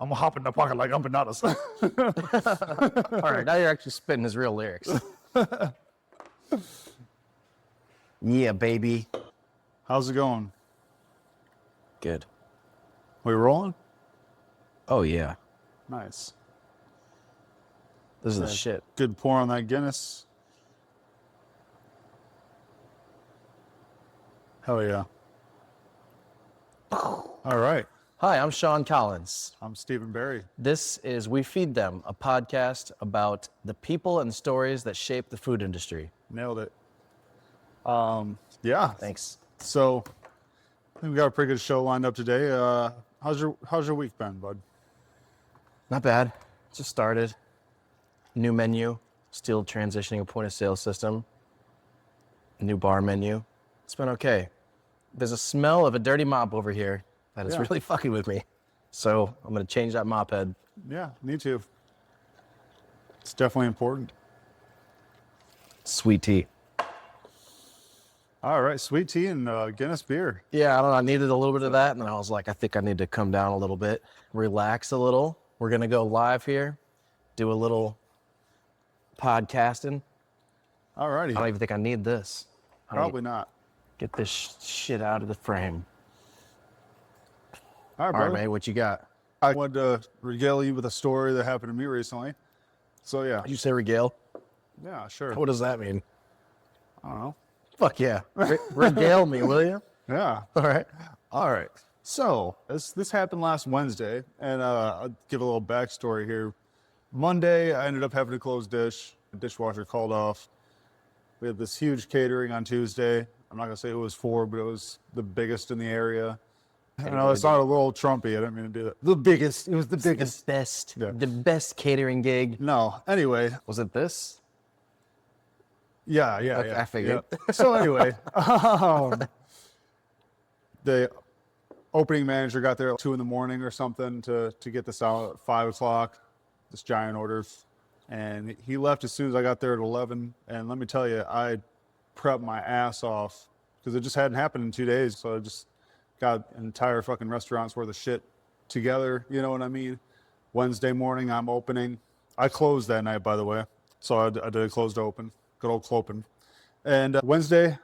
I'm gonna hop in the pocket like empanadas. All right, now you're actually spitting his real lyrics. Yeah, baby. How's it going? Good. We rolling? Oh, yeah. Nice. This is the shit. Good pour on that Guinness. Hell yeah. All right. Hi, I'm Sean Collins. I'm Stephen Barry. This is We Feed Them, a podcast about the people and stories that shape the food industry. Nailed it. Yeah. Thanks. So I think we got a pretty good show lined up today. How's your week been, bud? Not bad. Just started. New menu. Still transitioning a point of sale system. New bar menu. It's been okay. There's a smell of a dirty mop over here that is really fucking with me. So I'm going to change that mop head. Yeah, me too. It's definitely important. Sweet tea. All right, sweet tea and Guinness beer. Yeah, I don't know. I needed a little bit of that. And then I was like, I think I need to come down a little bit, relax a little. We're going to go live here, do a little podcasting. All righty. I don't even think I need this. Probably not. Get this shit out of the frame. All right, All brother. right, mate, what you got? I wanted to regale you with a story that happened to me recently. So yeah. Did you say regale? Yeah, sure. What does that mean? I don't know. Fuck yeah. Regale me, will you? Yeah. All right. All right. So this happened last Wednesday, and I'll give a little backstory here. Monday, I ended up having to close dish. The dishwasher called off. We had this huge catering on Tuesday. I'm not gonna say who it was for, but it was the biggest in the area. I know it's not a little Trumpy. I didn't mean to do that. The biggest. It was the biggest. The best. Yeah. The best catering gig. No. Anyway. Was it this? Yeah. Okay, I figured. Yeah. So anyway, the opening manager got there at 2 a.m. or something to get this out at 5 o'clock. This giant order, and he left as soon as I got there at 11. And let me tell you, I prepped my ass off because it just hadn't happened in 2 days. So I just got an entire fucking restaurant's worth of shit together. You know what I mean? Wednesday morning, I'm opening. I closed that night, by the way. So I did a closed open. Good old cloping. And Wednesday,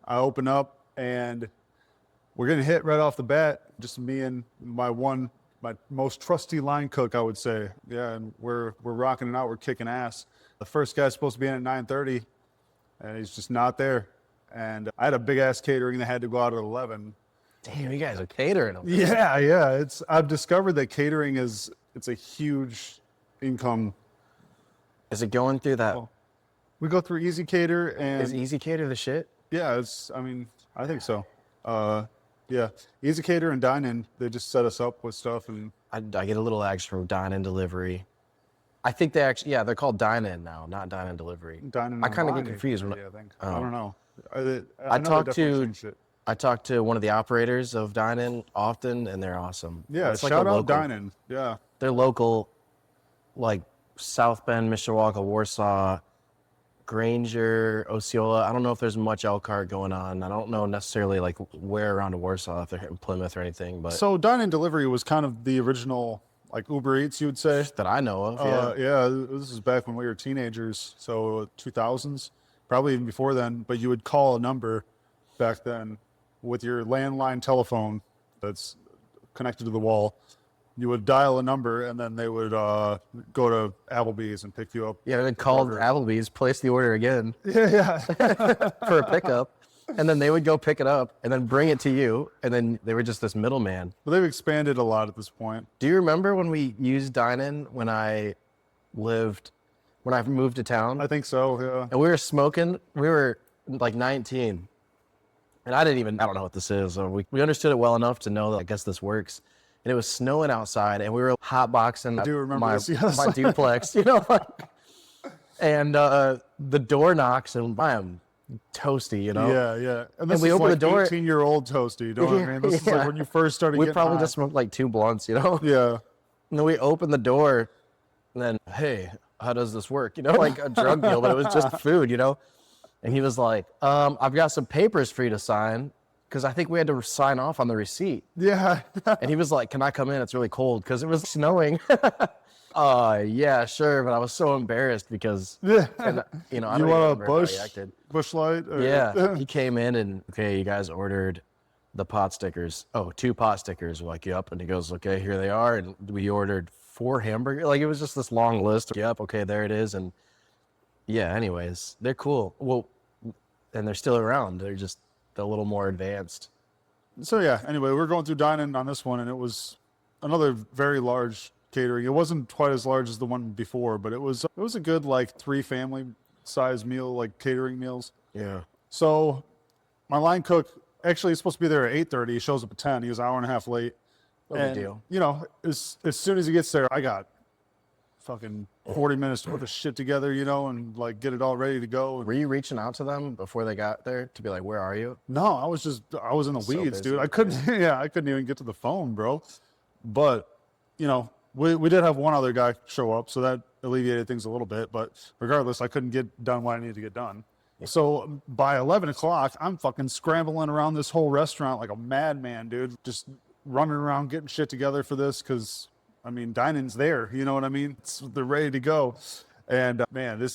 I open up, and we're getting hit right off the bat. Just me and my most trusty line cook, I would say. Yeah, and we're rocking it out. We're kicking ass. The first guy's supposed to be in at 9:30, and he's just not there. And I had a big ass catering that had to go out at 11. Damn, you guys are catering them. Yeah. I've discovered that catering it's a huge income. Is it going through that? We go through Easy Cater, and Is Easy Cater the shit? yeah, I think so. Yeah, Easy Cater and Dine In, they just set us up with stuff, and I get a little extra from Dine-In Delivery. I think they're called Dine-In now, not Dine-In Delivery. Dine In. I kind of get Online, confused when I think. Oh. I don't know. I know I they talked definitely to changed it. I talk to one of the operators of Dine-In often, and they're awesome. Yeah, It's like shout a out local- Dine In. Yeah. They're local, like South Bend, Mishawaka, Warsaw, Granger, Osceola. I don't know if there's much Elkhart going on. I don't know necessarily like where around Warsaw, if they're hitting Plymouth or anything, but So Dine In Delivery was kind of the original, like Uber Eats, you would say. that I know of. Yeah, this is back when we were teenagers, so 2000s, probably even before then. But you would call a number back then with your landline telephone that's connected to the wall. You would dial a number, and then they would go to Applebee's and pick you up. Yeah, they called order. Applebee's, place the order again Yeah. for a pickup, and then they would go pick it up and then bring it to you, and then they were just this middleman. But they've expanded a lot at this point. Do you remember when we used Dine-In when I moved to town? I think so, yeah. And we were smoking. We were like 19. And I don't know what this is. So we understood it well enough to know that I guess this works. And it was snowing outside, and we were hotboxing I do remember this, yes. my duplex, and the door knocks, and I'm toasty, Yeah. And this we is opened like the door. 18-year-old toasty, you know what I mean? This is like when you first started We getting probably high. just smoked like 2 blunts, Yeah. And then we opened the door, and then, hey, how does this work? Like a drug deal, but it was just food, And he was like, I've got some papers for you to sign. because I think we had to sign off on the receipt. Yeah. And he was like, "Can I come in? It's really cold," because it was snowing. Yeah, sure. But I was so embarrassed because, Yeah. and, you know, I You don't even want a remember how he acted. bush light? Or... Yeah, he came in and, okay, you guys ordered the pot stickers. Oh, 2 pot stickers. We're like, yep. And he goes, okay, here they are. And we ordered 4 hamburgers. Like, it was just this long list. Yep, okay, there it is. And yeah, anyways, they're cool. Well, and they're still around. They're just a little more advanced. So yeah, anyway, we're going through dining on this one, and it was another very large catering. It wasn't quite as large as the one before, but it was a good like 3 family size meal, like catering meals. Yeah. So my line cook actually is supposed to be there at 8:30. He shows up at 10. He was an hour and a half late. No big deal. You know, as soon as he gets there, I got fucking 40 minutes to put the shit together, you know, and like get it all ready to go. Were you reaching out to them before they got there to be like, where are you? No, I was in the weeds, busy. dude. I couldn't even get to the phone, bro. But, you know, we did have one other guy show up, so that alleviated things a little bit. But regardless, I couldn't get done what I needed to get done. So by 11 o'clock, I'm fucking scrambling around this whole restaurant like a madman, dude. Just running around getting shit together for this because, I mean, dining's there. You know what I mean? They're ready to go. And man,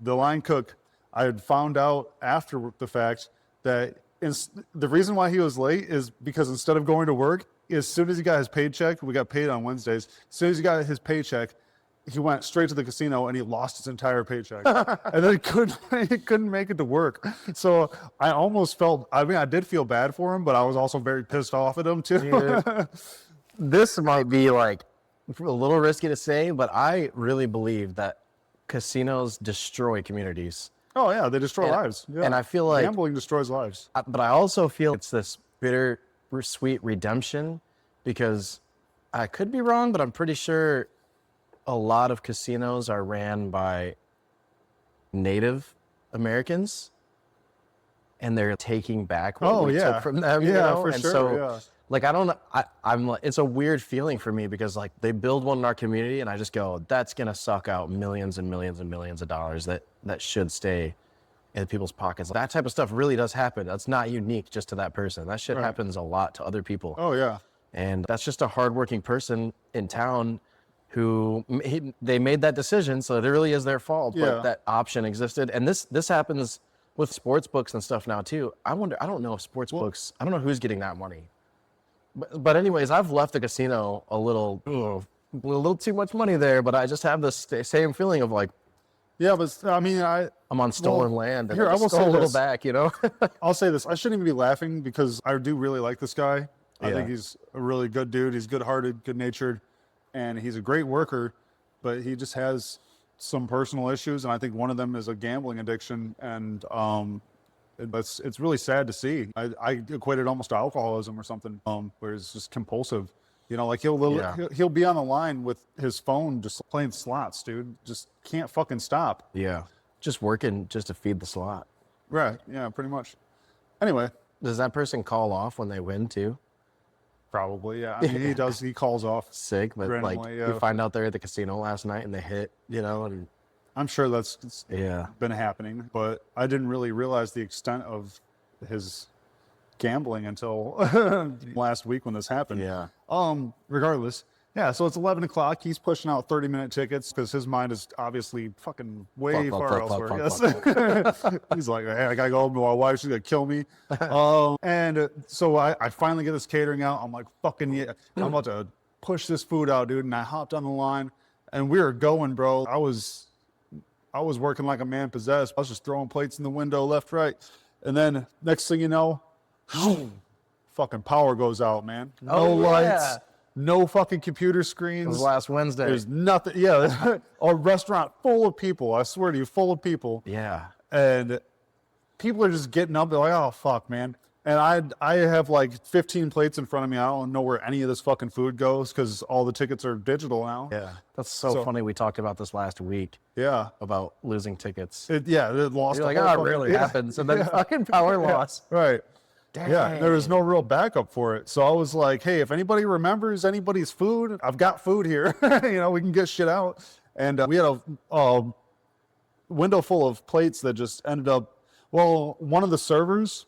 the line cook, I had found out after the fact that the reason why he was late is because instead of going to work, as soon as he got his paycheck, we got paid on Wednesdays. As soon as he got his paycheck, he went straight to the casino and he lost his entire paycheck. And then he couldn't make it to work. So I almost felt, I mean, I did feel bad for him, but I was also very pissed off at him too. This might be like a little risky to say, but I really believe that casinos destroy communities. Oh yeah, they destroy lives. Yeah. And I feel like gambling destroys lives. But I also feel it's this bitter, sweet redemption, because I could be wrong, but I'm pretty sure a lot of casinos are ran by Native Americans, and they're taking back what we took from them. You know? For and sure. So, like, I don't know. I'm like, it's a weird feeling for me because like they build one in our community, and I just go, that's gonna suck out millions and millions and millions of dollars that should stay in people's pockets. That type of stuff really does happen. That's not unique just to that person. That shit happens a lot to other people. Oh yeah. And that's just a hardworking person in town who they made that decision, so it really is their fault. Yeah. But that option existed, and this happens with sports books and stuff now too. I wonder. I don't know if sports books. I don't know who's getting that money. But anyways, I've left the casino a little too much money there. But I just have this same feeling of like, yeah, but I mean, I'm on stolen land. And here, I will stole say a little this. back, you know. I'll say this. I shouldn't even be laughing because I do really like this guy. I think he's a really good dude. He's good-hearted, good-natured, and he's a great worker, but he just has some personal issues, and I think one of them is a gambling addiction, and it's really sad to see. I equate it almost to alcoholism or something, where it's just compulsive. You know, like he'll be on the line with his phone just playing slots, dude. Just can't fucking stop. Yeah, just working just to feed the slot. Right, yeah, pretty much. Anyway. Does that person call off when they win too? Probably, yeah. I mean, he does. He calls off. Sick, but randomly, like yeah. you find out they're at the casino last night and they hit, you know, and I'm sure that's been happening, but I didn't really realize the extent of his gambling until last week when this happened. Yeah. Regardless, yeah. So it's 11 o'clock. He's pushing out 30-minute tickets because his mind is obviously fucking way far elsewhere. He's like, hey, I gotta go home to my wife. She's gonna kill me. And so I finally get this catering out. I'm like, fucking yeah. I'm about to push this food out, dude. And I hopped on the line, and we were going, bro. I was working like a man possessed. I was just throwing plates in the window left, right. And then next thing you know, fucking power goes out, man. No lights, no fucking computer screens. It was last Wednesday. There's nothing. Yeah. A restaurant full of people. I swear to you, full of people. Yeah. And people are just getting up. They're like, oh, fuck, man. And I have like 15 plates in front of me. I don't know where any of this fucking food goes because all the tickets are digital now. Yeah. That's so funny. We talked about this last week. Yeah. About losing tickets. It lost. You're like, oh, it rarely happens. And then fucking power loss. Right. Dang. Yeah, there was no real backup for it. So I was like, hey, if anybody remembers anybody's food, I've got food here. You know, we can get shit out. And we had a window full of plates that just ended up, well, one of the servers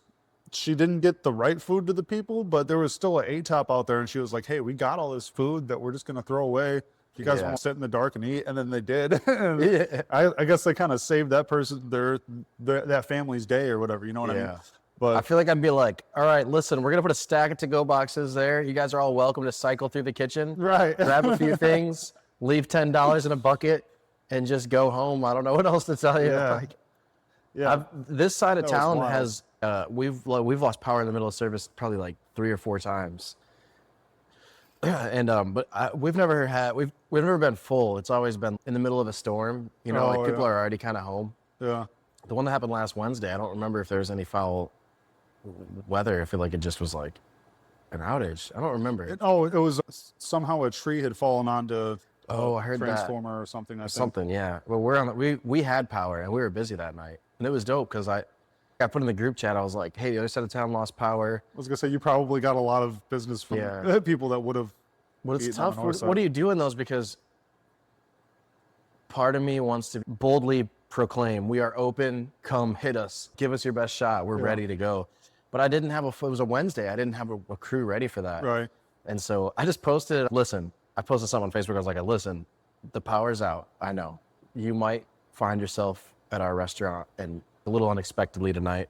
she didn't get the right food to the people, but there was still an A-top out there, and she was like, "Hey, we got all this food that we're just gonna throw away. You guys Yeah. want to sit in the dark and eat?" And then they did. And Yeah. I guess they kind of saved that person, that family's day or whatever. You know what I mean? I But feel like I'd be like, all right, listen, we're going to put a stack of to-go boxes there. You guys are all welcome to cycle through the kitchen, right, grab a few things, leave $10 in a bucket, and just go home. I don't know what else to tell you. Yeah. Like, yeah, this side of That was town wild. has, we've lost power in the middle of service probably like 3 or 4 times. And but we've never been full. It's always been in the middle of a storm. You know, like people yeah. are already kind of home. yeah. The one that happened last Wednesday, I don't remember if there was any foul weather. I feel like it just was like an outage. I don't remember. It was somehow a tree had fallen onto I heard that. transformer or something. I think. Something, yeah. Well, we had power and we were busy that night, and it was dope because I put in the group chat. I was like, "Hey, the other side of town lost power." I was gonna say you probably got a lot of business from Yeah. people that would have. But it's eaten on tough. the north What do side. you do in those? Because part of me wants to boldly proclaim, "We are open. Come hit us. Give us your best shot. We're ready to go." But I didn't have it was a Wednesday. I didn't have a crew ready for that. Right. And so I just posted, listen, I posted something on Facebook. I was like, listen, the power's out. I know. You might find yourself at our restaurant and a little unexpectedly tonight.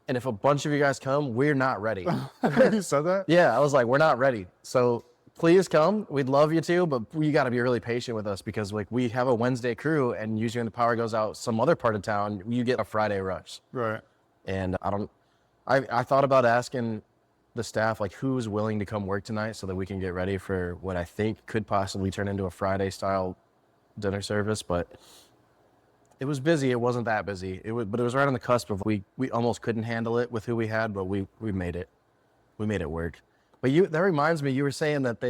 And if a bunch of you guys come, we're not ready. You said that? Yeah, I was like, we're not ready. So please come. We'd love you to, but you got to be really patient with us because like we have a Wednesday crew, and usually when the power goes out some other part of town, you get a Friday rush. Right. And I thought about asking the staff like who's willing to come work tonight so that we can get ready for what I think could possibly turn into a Friday style dinner service, but it was busy. It wasn't that busy. But it was right on the cusp of we almost couldn't handle it with who we had, but we made it. We made it work. But that reminds me, you were saying that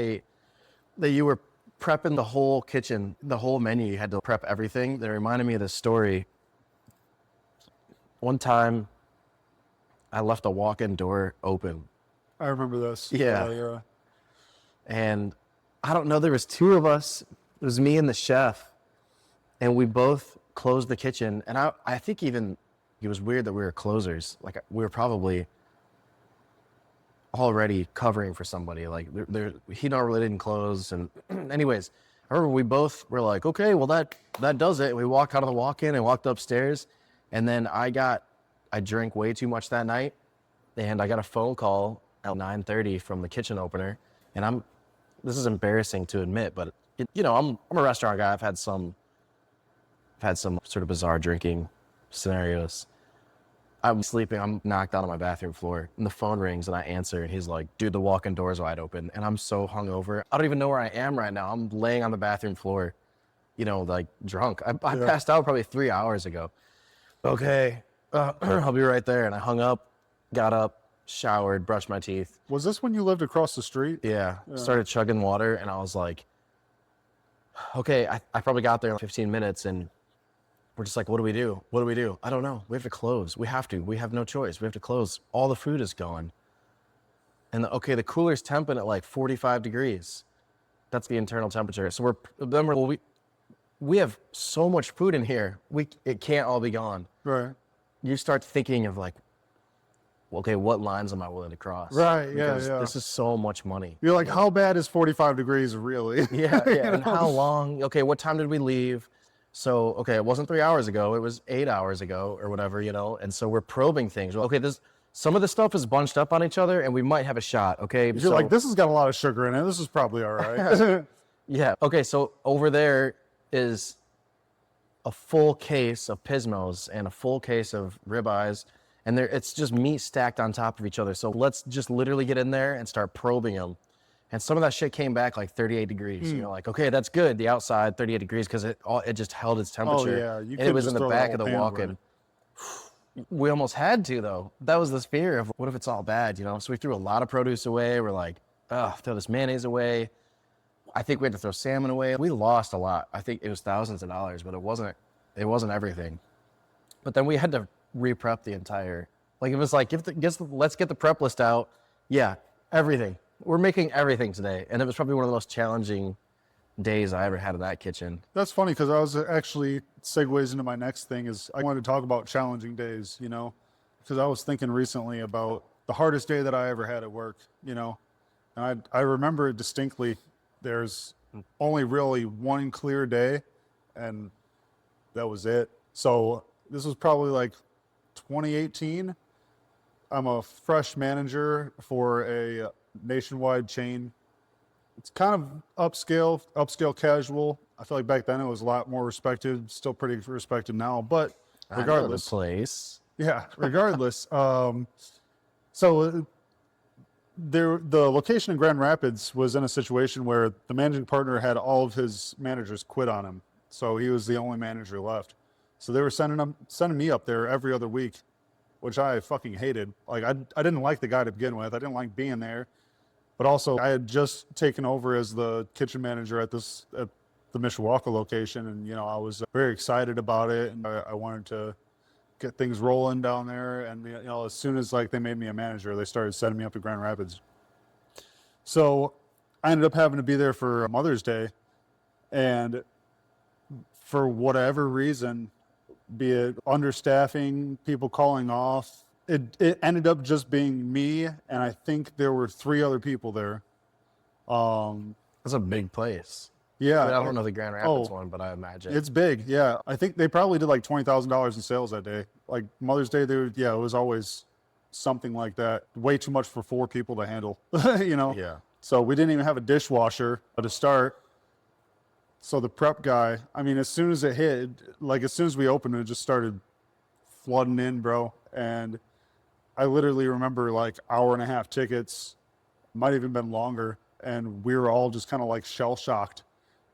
you were prepping the whole kitchen, the whole menu. You had to prep everything. That reminded me of this story. One time, I left a walk-in door open, I remember this. Yeah. and I don't know. There was 2 of us. It was me and the chef, and we both closed the kitchen. And I think even it was weird that we were closers. Like we were probably already covering for somebody. Like he normally didn't close. And anyways, I remember we both were like, okay, well that does it. And we walked out of the walk-in and walked upstairs, and then I drank way too much that night, and I got a phone call at 9:30 from the kitchen opener, and this is embarrassing to admit, but I'm a restaurant guy. I've had some sort of bizarre drinking scenarios. I'm sleeping, I'm knocked out on my bathroom floor, and the phone rings, and I answer, and he's like, dude, the walk-in door's wide open, and I'm so hungover. I don't even know where I am right now. I'm laying on the bathroom floor, like drunk. I passed out probably 3 hours ago. Okay, I'll be right there. And I hung up, got up, showered, brushed my teeth. Was this when you lived across the street? Yeah. Started chugging water, and I was like, okay, I probably got there in 15 minutes, and we're just like, what do we do? What do we do? I don't know. We have to close. We have to. We have no choice. We have to close. All the food is gone. And the cooler's temping at like 45 degrees. That's the internal temperature. So we have so much food in here. It can't all be gone. Right. You start thinking of like, okay, what lines am I willing to cross? Right, yeah, Because yeah. this is so much money. You're like, how bad is 45 degrees really? Yeah. And how long? Okay, what time did we leave? So, okay, it wasn't 3 hours ago. It was 8 hours ago or whatever, And so we're probing things. Well, okay, some of the stuff is bunched up on each other, and we might have a shot, okay? You're like, this has got a lot of sugar in it. This is probably all right. Yeah. Okay, so over there is a full case of Pismos and a full case of ribeyes, and it's just meat stacked on top of each other. So let's just literally get in there and start probing them. And some of that shit came back like 38 degrees. Like, okay, that's good. The outside 38 degrees because it just held its temperature. yeah. And You it couldn't was just in the throw that back whole of the pan walk-in. We almost had to though. That was this fear of what if it's all bad, So we threw a lot of produce away. We're like, throw this mayonnaise away. I think we had to throw salmon away. We lost a lot. I think it was thousands of dollars, but it wasn't everything. But then we had to re-prep the entire. Like it was like, let's get the prep list out. Yeah, everything. We're making everything today, and it was probably one of the most challenging days I ever had in that kitchen. That's funny because I was actually segues into my next thing is I wanted to talk about challenging days, because I was thinking recently about the hardest day that I ever had at work, and I remember it distinctly. There's only really one clear day, and that was it. So this was probably like 2018. I'm a fresh manager for a nationwide chain. It's kind of upscale casual. I feel like back then it was a lot more respected, still pretty respected now, but regardless. I know the place. Yeah, regardless. So the location in Grand Rapids was in a situation where the managing partner had all of his managers quit on him. So he was the only manager left. So they were sending me up there every other week, which I fucking hated. Like I didn't like the guy to begin with. I didn't like being there. But also I had just taken over as the kitchen manager at the Mishawaka location, and I was very excited about it, and I wanted to get things rolling down there. And as soon as like they made me a manager, they started setting me up at Grand Rapids. So I ended up having to be there for Mother's Day, and for whatever reason, be it understaffing, people calling off, it ended up just being me, and I think there were 3 other people there. That's a big place. Yeah, I don't know the Grand Rapids one, but I imagine it's big. Yeah, I think they probably did like $20,000 in sales that day. Like Mother's Day, it was always something like that. Way too much for 4 people to handle. Yeah. So we didn't even have a dishwasher to start. So the prep guy, I mean, as soon as it hit, like as soon as we opened, it just started flooding in, bro. And I literally remember like hour and a half tickets, might even been longer, and we were all just kind of like shell shocked.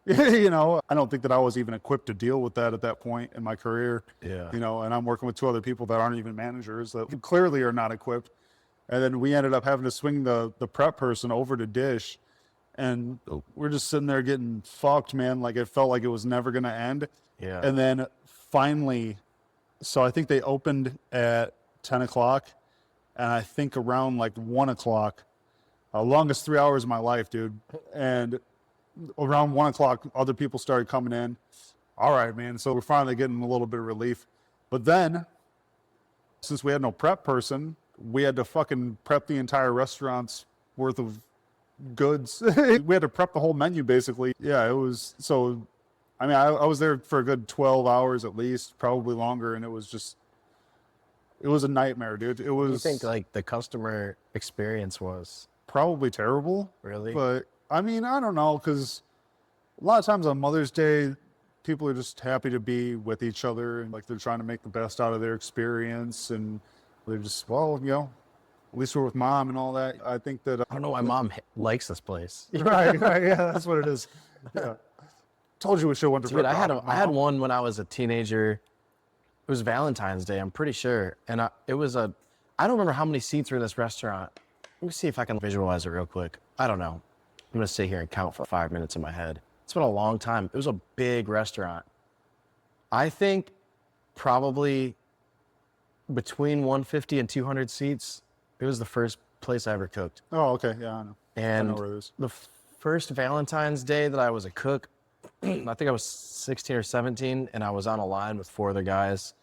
I don't think that I was even equipped to deal with that at that point in my career. Yeah. And I'm working with 2 other people that aren't even managers that clearly are not equipped. And then we ended up having to swing the prep person over to dish, and we're just sitting there getting fucked, man. Like it felt like it was never going to end. Yeah. And then finally, so I think they opened at 10 o'clock, and I think around like 1 o'clock, longest 3 hours of my life, dude. And around 1 o'clock, other people started coming in. All right, man. So we're finally getting a little bit of relief. But then, since we had no prep person, we had to fucking prep the entire restaurant's worth of goods. We had to prep the whole menu, basically. Yeah, it was so. I mean, I was there for a good 12 hours at least, probably longer, and it was a nightmare, dude. It was. What do you think like the customer experience was? Probably terrible. Really? But I mean, I don't know, because a lot of times on Mother's Day, people are just happy to be with each other, and like they're trying to make the best out of their experience, and they're just, at least we're with mom and all that. I think that I don't know why mom likes this place. right, yeah, that's what it is. Yeah, told you we should have went to. Dude, I had one when I was a teenager. It was Valentine's Day, I'm pretty sure, and I don't remember how many seats were in this restaurant. Let me see if I can visualize it real quick. I don't know. I'm going to sit here and count for 5 minutes in my head. It's been a long time. It was a big restaurant. I think probably between 150 and 200 seats. It was the first place I ever cooked. Oh, okay. Yeah, I know. And I know where it is. the first Valentine's Day that I was a cook, I think I was 16 or 17, and I was on a line with 4 other guys.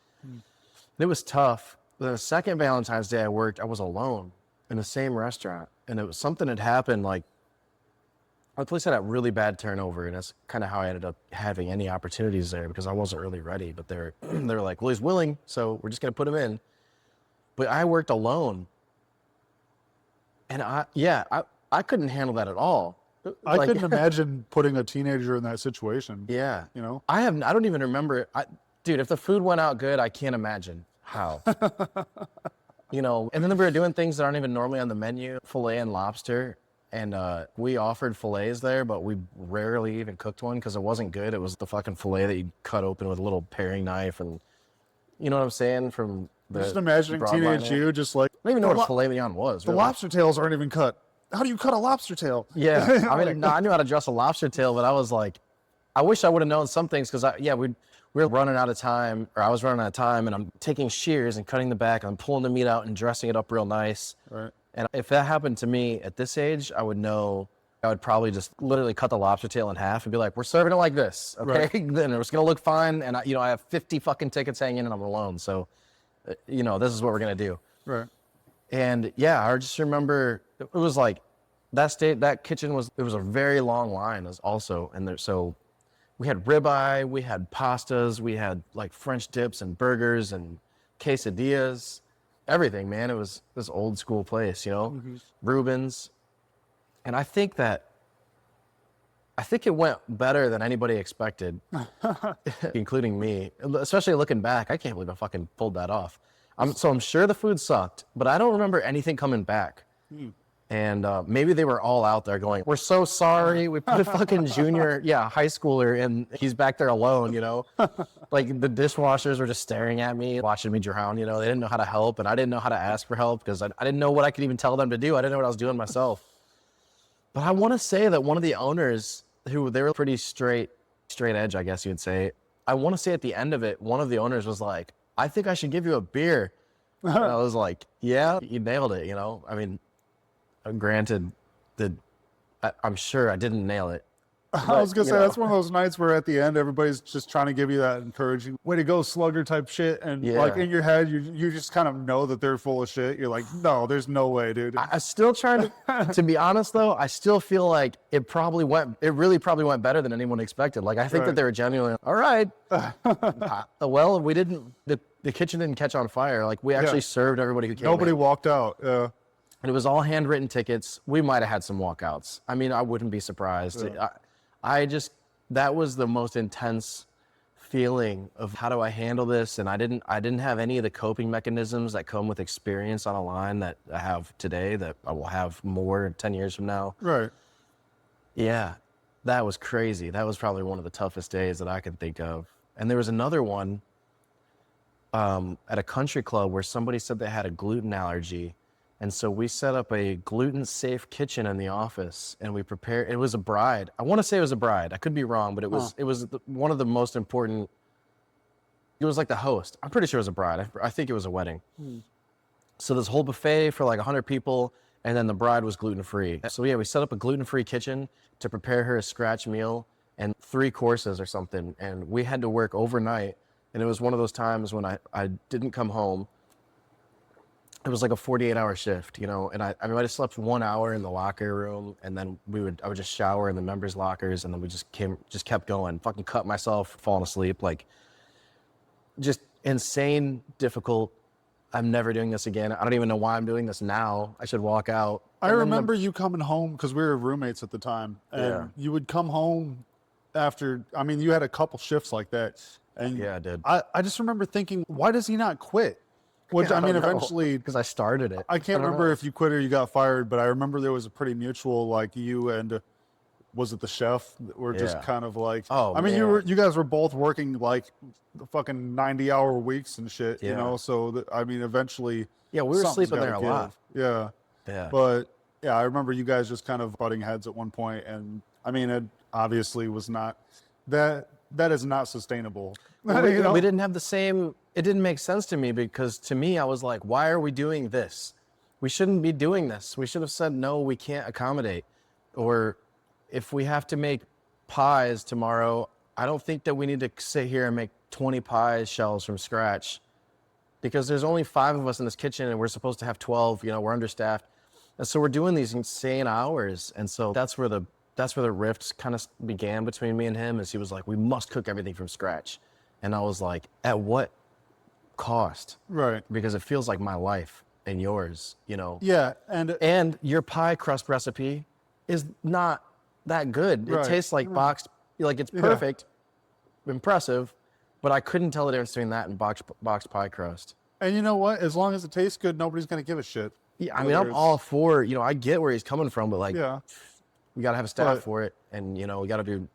It was tough. The second Valentine's Day I worked, I was alone in the same restaurant. And it was something had happened, like, the place had a really bad turnover, and that's kind of how I ended up having any opportunities there, because I wasn't really ready. But they were like, well, he's willing, so we're just going to put him in. But I worked alone. And I couldn't handle that at all. I couldn't imagine putting a teenager in that situation. Yeah. I don't even remember. Dude, if the food went out good, I can't imagine how. And then we were doing things that aren't even normally on the menu, filet and lobster. And we offered fillets there, but we rarely even cooked one because it wasn't good. It was the fucking filet that you cut open with a little paring knife, and you know what I'm saying? From the just imagining teenage you just like, I don't even know what a filet mignon was. The really. lobster tails aren't even cut. How do you cut a lobster tail? Yeah, I mean, no, I knew how to dress a lobster tail, but I was like, I wish I would have known some things, because we were running out of time, or I was running out of time, and I'm taking shears and cutting the back, and I'm pulling the meat out and dressing it up real nice. Right. And if that happened to me at this age, I would know. I would probably just literally cut the lobster tail in half and be like, we're serving it like this, okay? Right. Then it's gonna look fine, and I have 50 fucking tickets hanging, and I'm alone. So You know, this is what we're going to do. Right. And yeah, I just remember it was like that kitchen it was a very long line as also. And so we had ribeye, we had pastas, we had like French dips and burgers and quesadillas, everything, man. It was this old school place, you know, Reuben's. And I think it went better than anybody expected, including me. Especially looking back, I can't believe I fucking pulled that off. I'm sure the food sucked, but I don't remember anything coming back. And maybe they were all out there going, "We're so sorry. We put a fucking high schooler, and he's back there alone." You know, like the dishwashers were just staring at me, watching me drown. You know, they didn't know how to help, and I didn't know how to ask for help because I didn't know what I could even tell them to do. I didn't know what I was doing myself. But I want to say that one of the owners, they were pretty straight edge, I guess you would say. I want to say at the end of it, one of the owners was like, "I think I should give you a beer." And I was like, "Yeah, you nailed it." You know, I mean, granted, I'm sure I didn't nail it. I was gonna say that's one of those nights where at the end everybody's just trying to give you that encouraging way to go slugger type shit, and like in your head you just kind of know that they're full of shit. You're like, no, there's no way, dude. I still try to be honest though. I still feel like it really probably went better than anyone expected. Like I think that they were genuinely all right. Well, we didn't. The kitchen didn't catch on fire. Like we actually served everybody who came. Nobody in. walked out. Yeah. And it was all handwritten tickets. We might have had some walkouts. I mean, I wouldn't be surprised. Yeah. That was the most intense feeling of how do I handle this? And I didn't have any of the coping mechanisms that come with experience on a line that I have today, that I will have more 10 years from now. Right. Yeah, that was crazy. That was probably one of the toughest days that I can think of. And there was another one at a country club where somebody said they had a gluten allergy. And so we set up a gluten-safe kitchen in the office, and we prepared. It was a bride. I want to say it was a bride. I could be wrong, but it was one of the most important. It was like the host. I'm pretty sure it was a bride. I think it was a wedding. So this whole buffet for like 100 people, and then the bride was gluten-free. So yeah, we set up a gluten-free kitchen to prepare her a scratch meal and 3 courses or something. And we had to work overnight, and it was one of those times when I didn't come home. It was like a 48-hour shift, you know, and I might have slept 1 hour in the locker room, and then I would just shower in the members' lockers, and then we just kept going, fucking cut myself, falling asleep, like just insane, difficult. I'm never doing this again. I don't even know why I'm doing this now. I should walk out. I remember you coming home because we were roommates at the time, and you would come home after. I mean, you had a couple shifts like that, and I did. I just remember thinking, why does he not quit? Which I mean, eventually, because I started it. I can't remember if you quit or you got fired, but I remember there was a pretty mutual, like you and was it the chef that were just kind of like, I mean, you guys were both working like the fucking 90-hour weeks and shit, you know. So I mean, eventually, we were sleeping there a lot. Yeah. But yeah, I remember you guys just kind of butting heads at one point, and I mean, it obviously was not that is not sustainable. We didn't have the same. It didn't make sense to me because to me, I was like, why are we doing this? We shouldn't be doing this. We should have said, no, we can't accommodate. Or if we have to make pies tomorrow, I don't think that we need to sit here and make 20 pie shells from scratch because there's only 5 of us in this kitchen and we're supposed to have 12, you know, we're understaffed. And so we're doing these insane hours. And so that's where the rifts kind of began between me and him, is he was like, we must cook everything from scratch. And I was like, at what cost? Right. Because it feels like my life and yours, you know. Yeah, and your pie crust recipe is not that good. It tastes like boxed, like it's perfect, impressive, but I couldn't tell the difference between that and boxed pie crust. And you know what? As long as it tastes good, nobody's gonna give a shit. Yeah, I mean, I'm all for, you know, I get where he's coming from, but like, we gotta have a staff for it, and you know, we gotta do.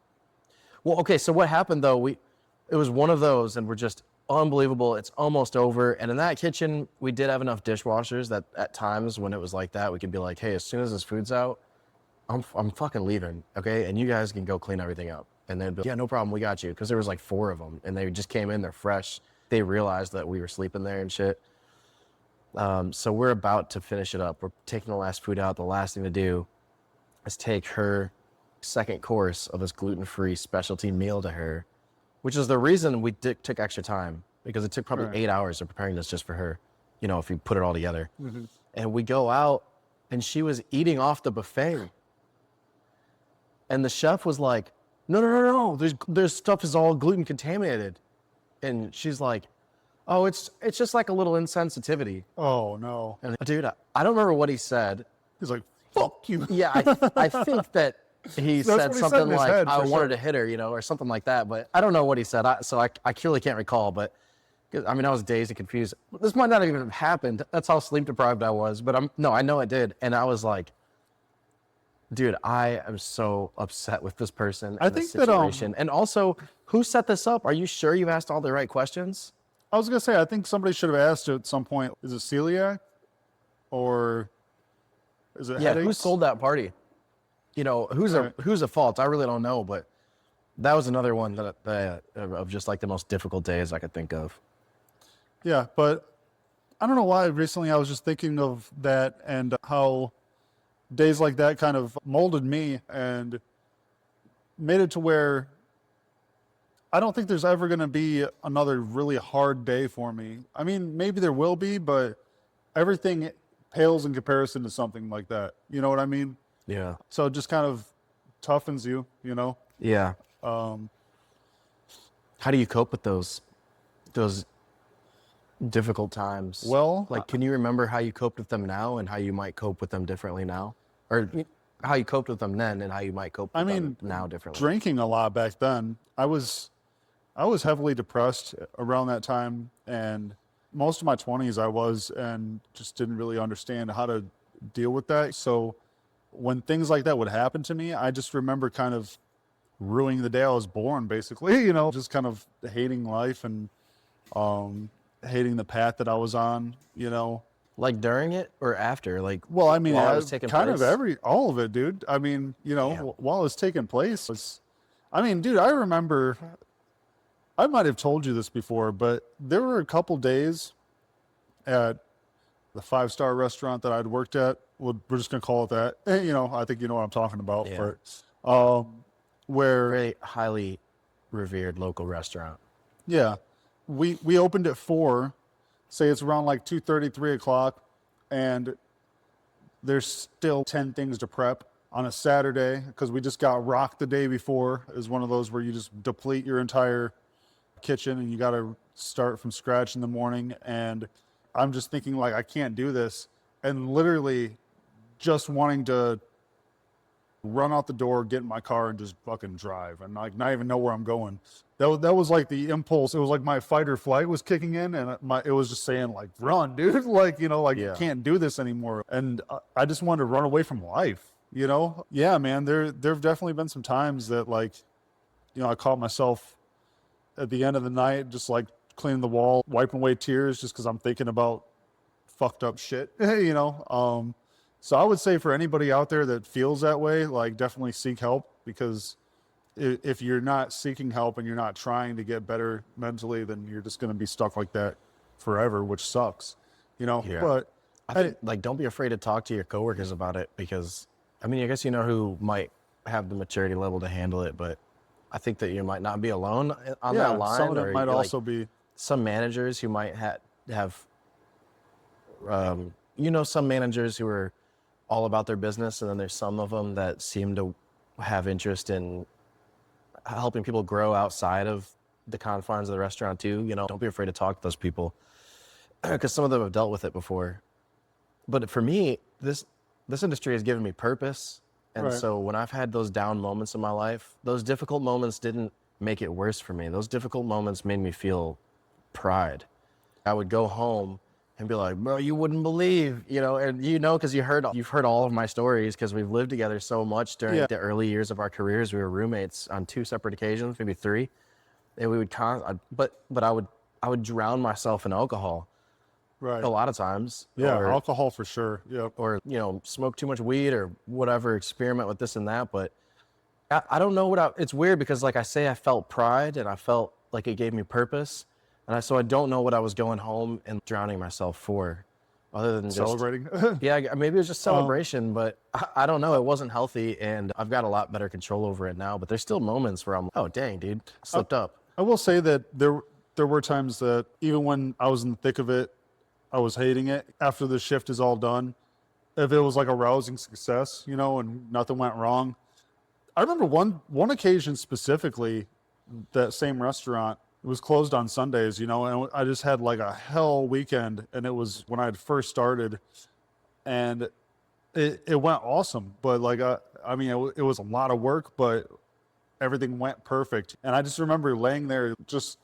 Well, okay, so what happened though? It was one of those, and we're just unbelievable. It's almost over. And in that kitchen, we did have enough dishwashers that at times when it was like that, we could be like, hey, as soon as this food's out, I'm fucking leaving, okay? And you guys can go clean everything up. And they'd be like, yeah, no problem, we got you. Because there was like 4 of them, and they just came in, they're fresh. They realized that we were sleeping there and shit. So we're about to finish it up. We're taking the last food out. The last thing to do is take her second course of this gluten-free specialty meal to her, which is the reason we took extra time. because it took probably Right. 8 hours of preparing this just for her, you know, if you put it all together. Mhm. And we go out, and she was eating off the buffet. And the chef was like, no, no, no, no, there's stuff is all gluten contaminated. And she's like, oh, it's just like a little insensitivity. Oh no. And dude, I don't remember what he said. He's like, fuck you. Yeah, I think that he That's said what he said something in his like, head, I for wanted sure. to hit her, you know, or something like that. But I don't know what he said. I clearly can't recall. But I mean, I was dazed and confused. This might not even have happened. That's how sleep deprived I was. But I know it did. And I was like, dude, I am so upset with this person I and this think that, situation. And also, who set this up? Are you sure you've asked all the right questions? I was gonna say, I think somebody should have asked at some point, is it celiac or is it Yeah, headaches? who sold that party? You know, who's at fault? I really don't know, but that was another one that of just like the most difficult days I could think of. Yeah, but I don't know why recently I was just thinking of that and how days like that kind of molded me and made it to where I don't think there's ever going to be another really hard day for me. I mean, maybe there will be, but everything pales in comparison to something like that. You know what I mean? Yeah. So it just kind of toughens you, you know? Yeah. Um, How do you cope with those difficult times? Well, like, can you remember how you coped with them now and how you might cope with them differently now? Or how you coped with them then and how you might cope with them now differently? drinking a lot back then. I was heavily depressed around that time, and most of my 20s I was, and just didn't really understand how to deal with that. So when things like that would happen to me, I just remember kind of ruining the day I was born, basically, you know, just kind of hating life and hating the path that I was on, you know. Like during it or after? Like, Well, I mean, while it was taking kind place? of all of it, dude. I mean, you know, Yeah. while it's taking place, I mean, dude, I remember, I might have told you this before, but there were a couple days at the 5-star restaurant that I'd worked at. We're just gonna call it that. You know, I think you know what I'm talking about. Yeah. But where, Very highly revered local restaurant. yeah, we opened at 4. Say it's around like 2:30, 3 o'clock, and there's still 10 things to prep on a Saturday because we just got rocked the day before. Is one of those where you just deplete your entire kitchen and you got to start from scratch in the morning. And I'm just thinking like, I can't do this, and literally just wanting to run out the door, get in my car, and just fucking drive, and like not even know where I'm going. That was like the impulse. It was like my fight or flight was kicking in, and it was just saying like, run, dude. Like, you know, like, Yeah. can't do this anymore. And I just wanted to run away from life, you know? Yeah, man, there've definitely been some times that, like, you know, I caught myself at the end of the night just like cleaning the wall, wiping away tears just because I'm thinking about fucked up shit, you know? So I would say for anybody out there that feels that way, like, definitely seek help, because if you're not seeking help and you're not trying to get better mentally, then you're just going to be stuck like that forever, which sucks, you know? Yeah. But I think, like, don't be afraid to talk to your coworkers about it, because, I mean, I guess you know who might have the maturity level to handle it, but I think that you might not be alone on yeah, that line. some of it or, might like, also be, some managers who might have, you know, some managers who are all about their business, and then there's some of them that seem to have interest in helping people grow outside of the confines of the restaurant too. You know, don't be afraid to talk to those people, because some of them have dealt with it before. But for me, this industry has given me purpose, and Right. so when I've had those down moments in my life, those difficult moments didn't make it worse for me. Those difficult moments made me feel pride. I would go home and be like, bro, you wouldn't believe, you know, and you know, because you've heard all of my stories, because we've lived together so much during Yeah. the early years of our careers. We were roommates on 2 separate occasions, maybe 3, and we would but I would drown myself in alcohol right. a lot of times. Yeah, or, alcohol for sure. Yeah. or you know, smoke too much weed or whatever, experiment with this and that. But I don't know it's weird, because like I say, I felt pride and I felt like it gave me purpose. And so I don't know what I was going home and drowning myself for, other than just Celebrating. yeah, maybe it was just celebration, but I don't know. It wasn't healthy, and I've got a lot better control over it now. But there's still moments where I'm, oh dang, dude, I slipped up. I will say that there there were times that even when I was in the thick of it, I was hating it. After the shift is all done, if it was like a rousing success, you know, and nothing went wrong. I remember one occasion specifically, that same restaurant, it was closed on Sundays, you know, and I just had like a hell weekend, and it was when I had first started, and it went awesome. But like, I mean, it was a lot of work, but everything went perfect. And I just remember laying there just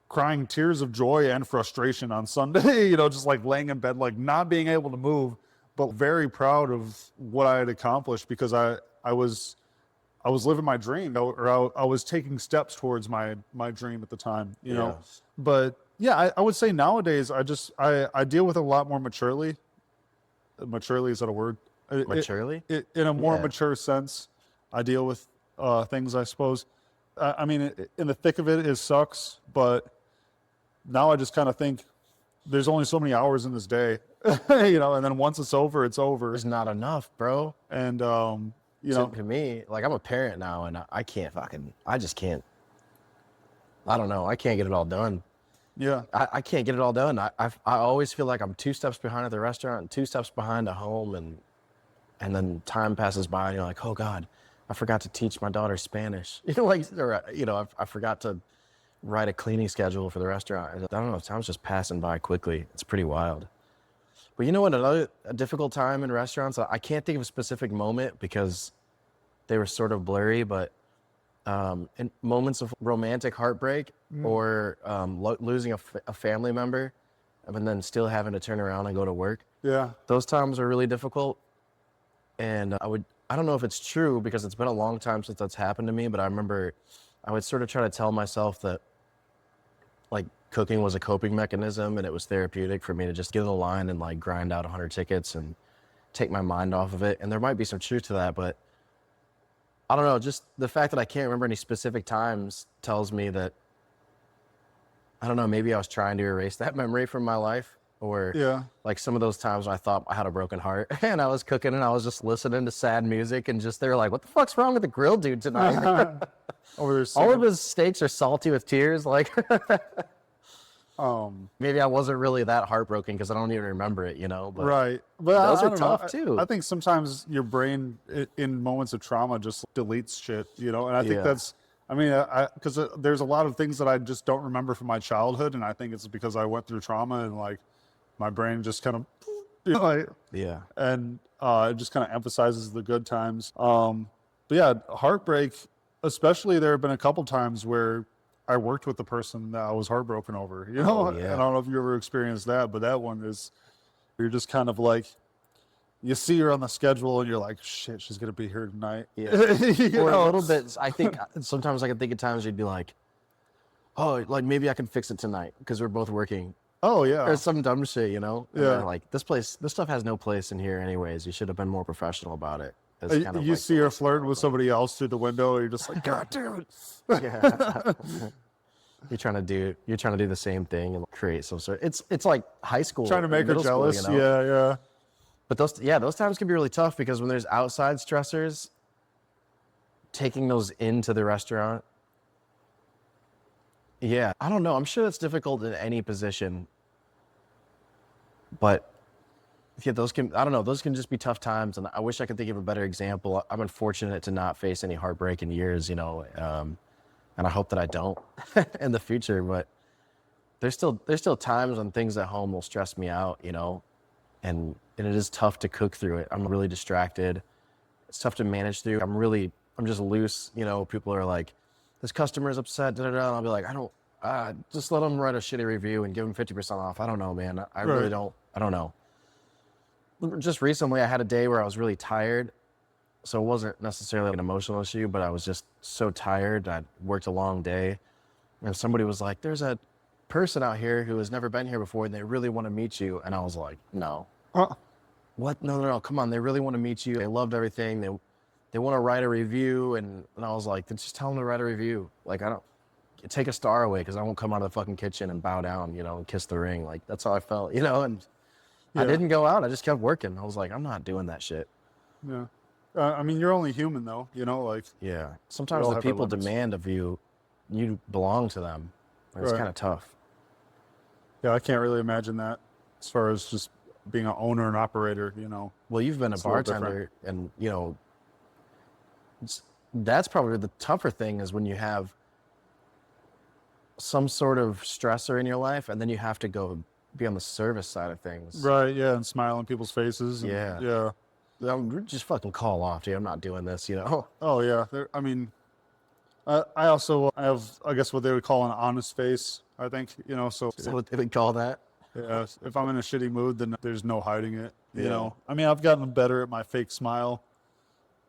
crying tears of joy and frustration on Sunday, you know, just like laying in bed, like not being able to move, but very proud of what I had accomplished, because I was living my dream, or I was taking steps towards my dream at the time, you know. But yeah, I would say nowadays I deal with it a lot more maturely. Maturely, is that a word? Maturely? In a more Yeah. mature sense, I deal with things, I suppose. I mean, in the thick of it sucks, but now I just kind of think there's only so many hours in this day, you know, and then once it's over, it's over. There's not enough, bro. And, you know, To me, like, I'm a parent now, and I can't I just can't. I don't know. I can't get it all done. yeah, I can't get it all done. I always feel like I'm 2 steps behind at the restaurant and 2 steps behind at home, and then time passes by, and you're like, oh God, I forgot to teach my daughter Spanish. You know, like, or, you know, I forgot to write a cleaning schedule for the restaurant. I don't know. Time's just passing by quickly. It's pretty wild. But you know what? A difficult time in restaurants. I can't think of a specific moment because they were sort of blurry, but in moments of romantic heartbreak or losing a family member, and then still having to turn around and go to work. yeah, Those times are really difficult. And I don't know if it's true because it's been a long time since that's happened to me, but I remember I would sort of try to tell myself that like cooking was a coping mechanism and it was therapeutic for me to just get in the line and like grind out 100 tickets and take my mind off of it. And there might be some truth to that, but I don't know. Just the fact that I can't remember any specific times tells me that, I don't know, maybe I was trying to erase that memory from my life, or yeah. like some of those times when I thought I had a broken heart and I was cooking and I was just listening to sad music and just, they were like, what the fuck's wrong with the grill dude tonight? Over there, All of his steaks are salty with tears. Like, maybe I wasn't really that heartbroken because I don't even remember it, you know? But right. But those I are don't tough know. too. I think sometimes your brain in moments of trauma just deletes shit, you know? And I think Yeah. that's, I mean, because there's a lot of things that I just don't remember from my childhood. And I think it's because I went through trauma and like my brain just kind of, you know, like, Yeah. and it just kind of emphasizes the good times. But yeah, heartbreak, especially there have been a couple times where I worked with the person that I was heartbroken over, you know? Oh, yeah. And I don't know if you ever experienced that, but that one is, you're just kind of like, you see her on the schedule and you're like, shit, she's going to be here tonight. Yeah. You Or know? a little bit, I think sometimes I can think of times you'd be like, oh, like maybe I can fix it tonight because we're both working. Oh, yeah. Or some dumb shit, you know? And Yeah. they're like, this stuff has no place in here anyways. You should have been more professional about it. It's You, kind of you like see her flirting with somebody else through the window and you're just like, God damn it. yeah. You're trying to do the same thing and create some sort. It's like high school. Trying to make her middle school, jealous. you know? Yeah, yeah. But those times can be really tough because when there's outside stressors, taking those into the restaurant. Yeah, I don't know. I'm sure it's difficult in any position. But yeah, those can just be tough times. And I wish I could think of a better example. I'm unfortunate to not face any heartbreak in years, you know, and I hope that I don't in the future. But there's still times when things at home will stress me out, you know, and it is tough to cook through it. I'm really distracted. It's tough to manage through. I'm just loose, you know. People are like, this customer's upset, da da da. And I'll be like, just let them write a shitty review and give them 50% off. I don't know, man. I really Right. don't. I don't know. Just recently, I had a day where I was really tired. So it wasn't necessarily an emotional issue, but I was just so tired. I'd worked a long day. And somebody was like, there's a person out here who has never been here before and they really want to meet you. And I was like, no. What? No. Come on. They really want to meet you. They loved everything. They want to write a review. And I was like, then just tell them to write a review. Like, I don't take a star away because I won't come out of the fucking kitchen and bow down, you know, and kiss the ring. Like, that's how I felt, you know? And I Yeah. didn't go out. I just kept working. I was like, I'm not doing that shit. Yeah. I mean, you're only human though, you know, like, Yeah. Sometimes all the have our people limits. demand of you, you belong to them. It's Right. kind of tough. Yeah, I can't really imagine that as far as just being an owner and operator, you know. Well, you've been a It's a little different. bartender, and you know, that's probably the tougher thing is when you have some sort of stressor in your life, and then you have to go be on the service side of things. Right, yeah, and smile on people's faces. And, Yeah. Yeah. Just fucking call off, dude. I'm not doing this, you know. Oh, yeah. I mean, I also have, I guess, what they would call an honest face, I think, you know. So, Is that what they would call that? yeah, if I'm in a shitty mood, then there's no hiding it, you Yeah. know. I mean, I've gotten better at my fake smile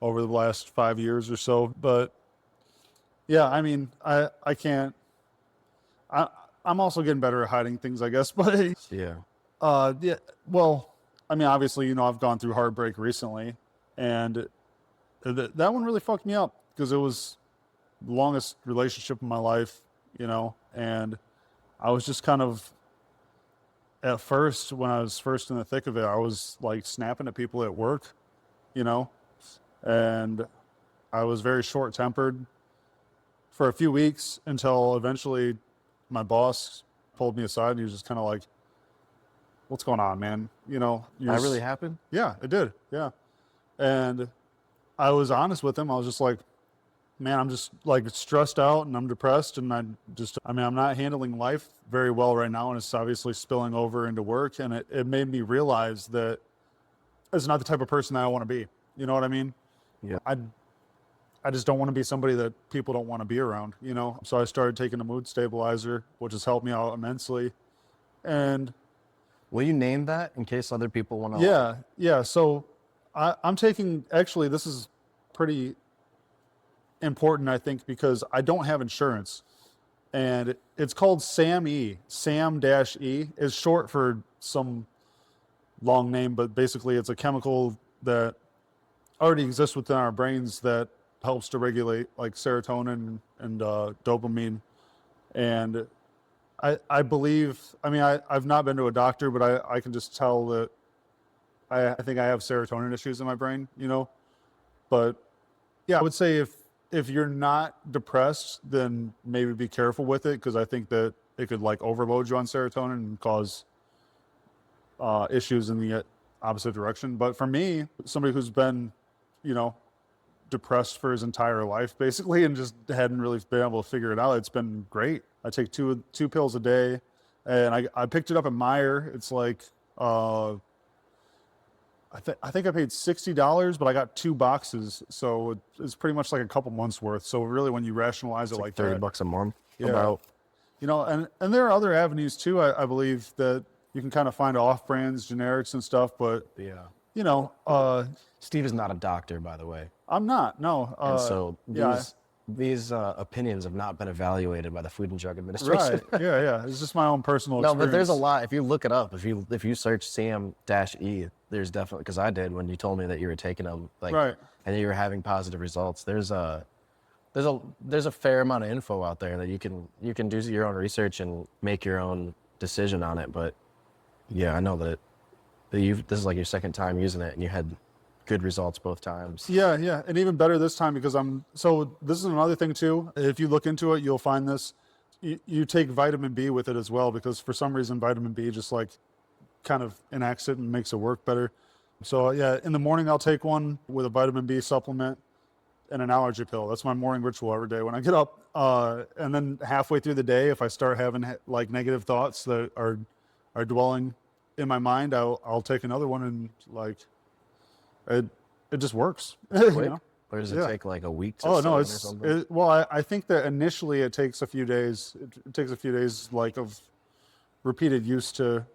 over the last 5 years or so. But, yeah, I mean, I can't. I'm also getting better at hiding things, I guess. But Yeah. yeah, well, I mean, obviously, you know, I've gone through heartbreak recently, and that one really fucked me up because it was the longest relationship in my life, you know, and I was just kind of at first when I was first in the thick of it, I was like snapping at people at work, you know, and I was very short-tempered for a few weeks until eventually my boss pulled me aside and he was just kind of like, what's going on, man? You know, That really happened? yeah, it did. Yeah. And I was honest with him. I was just like, man, I'm just like stressed out and I'm depressed. And I mean, I'm not handling life very well right now. And it's obviously spilling over into work. And it made me realize that it's not the type of person that I want to be. You know what I mean? Yeah. I just don't want to be somebody that people don't want to be around, you know? So I started taking a mood stabilizer, which has helped me out immensely. And Will you name that in case other people want to? yeah. So I'm taking, actually, this is pretty important, I think, because I don't have insurance. And it's called SAM-E. SAM-E is short for some long name, but basically it's a chemical that already exists within our brains that helps to regulate like serotonin and dopamine. And I believe, I mean, I've not been to a doctor, but I can just tell that I think I have serotonin issues in my brain, you know? But yeah, I would say if you're not depressed, then maybe be careful with it because I think that it could like overload you on serotonin and cause issues in the opposite direction. But for me, somebody who's been, you know, depressed for his entire life basically and just hadn't really been able to figure it out, it's been great. I take two pills a day, and I picked it up at Meijer. It's like I think I paid $60, but I got 2 boxes, so it's pretty much like a couple months worth. So really, when you rationalize it like that, $30 a month. Yeah. About. you know, and there are other avenues too. I believe that you can kind of find off brands, generics and stuff. But Yeah. you know, Steve is not a doctor, by the way. I'm not. No. And so yeah. these opinions have not been evaluated by the Food and Drug Administration. Right. Yeah. It's just my own personal No, experience. but there's a lot. If you look it up, if you search SAM-E, there's definitely, because I did when you told me that you were taking them, like, Right. and you were having positive results. There's a fair amount of info out there that you can do your own research and make your own decision on it. But yeah, I know that this is like your second time using it, and you had good results both times. Yeah, and even better this time because so this is another thing too. If you look into it, you'll find this. You take vitamin B with it as well because for some reason vitamin B just like kind of enacts it and makes it work better. So yeah, in the morning I'll take one with a vitamin B supplement and an allergy pill. That's my morning ritual every day when I get up. And then halfway through the day, if I start having like negative thoughts that are dwelling in my mind, I'll take another one and like it just works. Quick? You know? Or does it take like a week to Oh set no, in or it's something? well. I think that initially it takes a few days. It takes a few days, like of repeated use to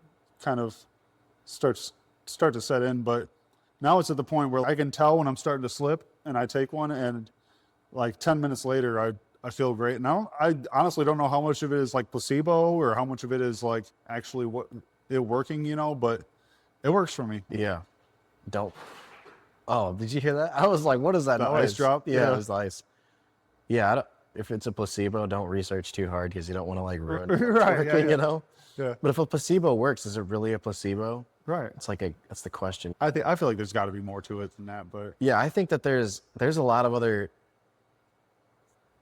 kind of start to set in. But now it's at the point where I can tell when I'm starting to slip, and I take one, and like 10 minutes later, I feel great. Now I honestly don't know how much of it is like placebo or how much of it is like actually what it working. You know, but it works for me. Yeah. Don't. Oh, did you hear that? I was like, what is that The noise? ice drop? Yeah, Yeah. it was ice. Yeah, if it's a placebo, don't research too hard because you don't want to like ruin what's Right, yeah, working, yeah. you know? Yeah. But if a placebo works, is it really a placebo? Right. It's like that's the question. I feel like there's got to be more to it than that, but Yeah, I think that there's a lot of other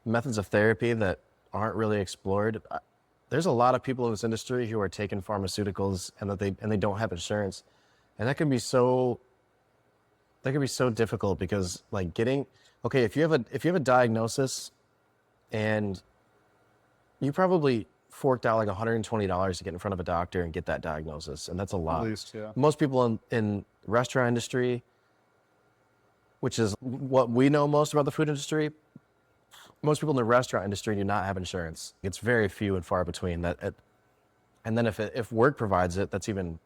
methods of therapy that aren't really explored. there's a lot of people in this industry who are taking pharmaceuticals and they don't have insurance, and that can be so difficult because like okay, if you have a diagnosis and you probably forked out like $120 to get in front of a doctor and get that diagnosis, and that's a lot. At least, yeah. Most people in the restaurant industry, which is what we know most about the food industry, most people in the restaurant industry do not have insurance. It's very few and far between. And then if work provides it, that's even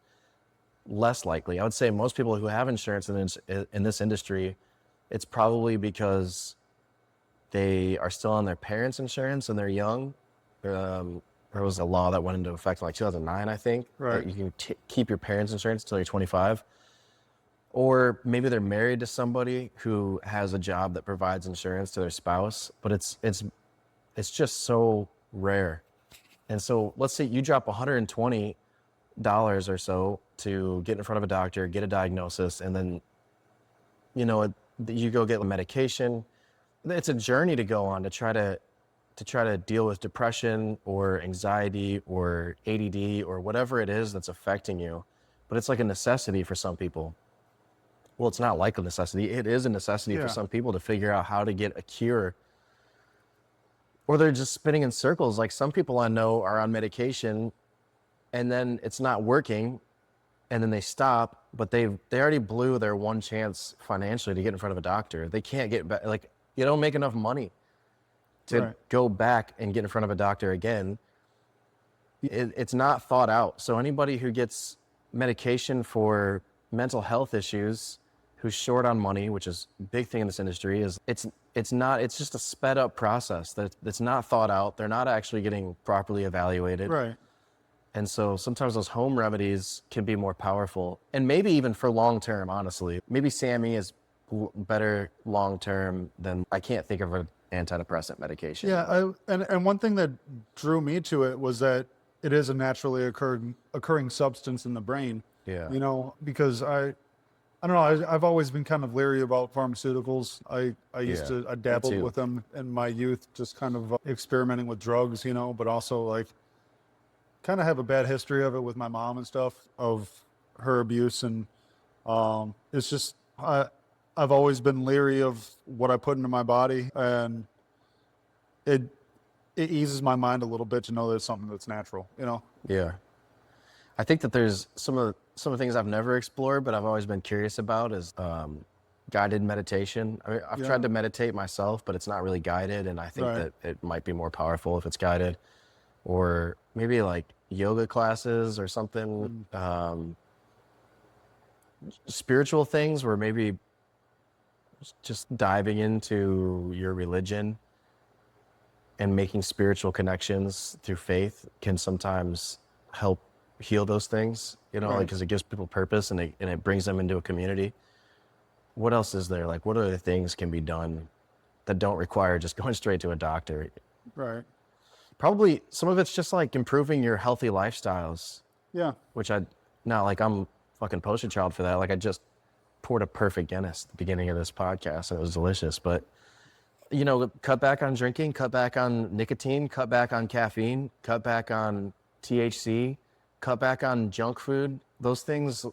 less likely. I would say most people who have insurance in this industry, it's probably because they are still on their parents' insurance and they're young. There was a law that went into effect in like 2009, I think. Right. That you can keep your parents' insurance until you're 25. Or maybe they're married to somebody who has a job that provides insurance to their spouse, but it's just so rare. And so let's say you drop $120 or so to get in front of a doctor, get a diagnosis, and then, you go get medication. It's a journey to go on to try to deal with depression or anxiety or ADD or whatever it is that's affecting you. But it's like a necessity for some people. Well, it's not like a necessity. It is a necessity for some people to figure out how to get a cure. Or they're just spinning in circles. Like some people I know are on medication and then it's not working and then they stop, but they already blew their one chance financially to get in front of a doctor. They can't get back. Like you don't make enough money to go back and get in front of a doctor again. It's not thought out. So anybody who gets medication for mental health issues, who's short on money, which is a big thing in this industry, is it's just a sped up process that's not thought out. They're not actually getting properly evaluated. Right. And so sometimes those home remedies can be more powerful, and maybe even for long term, honestly. Maybe Sammy is better long term than, I can't think of an antidepressant medication. Yeah, and one thing that drew me to it was that it is a naturally occurring substance in the brain. Yeah. Because I don't know, I've always been kind of leery about pharmaceuticals. I used to, I dabbled with them in my youth, just kind of experimenting with drugs, but also like kind of have a bad history of it with my mom and stuff, of her abuse. And it's just, I've always been leery of what I put into my body, and it eases my mind a little bit to know that it's something that's natural, Yeah. I think that there's some of the things I've never explored, but I've always been curious about is guided meditation. I mean, I've tried to meditate myself, but it's not really guided, and I think that it might be more powerful if it's guided. Or maybe like yoga classes or something. Spiritual things where maybe just diving into your religion and making spiritual connections through faith can sometimes help heal those things, because it gives people purpose and it brings them into a community. What else is there? Like, what other things can be done that don't require just going straight to a doctor? Right. Probably some of it's just like improving your healthy lifestyles. Yeah. Which not like I'm fucking poster child for that. Like I just poured a perfect Guinness at the beginning of this podcast and it was delicious. But, cut back on drinking, cut back on nicotine, cut back on caffeine, cut back on THC, cut back on junk food. Those things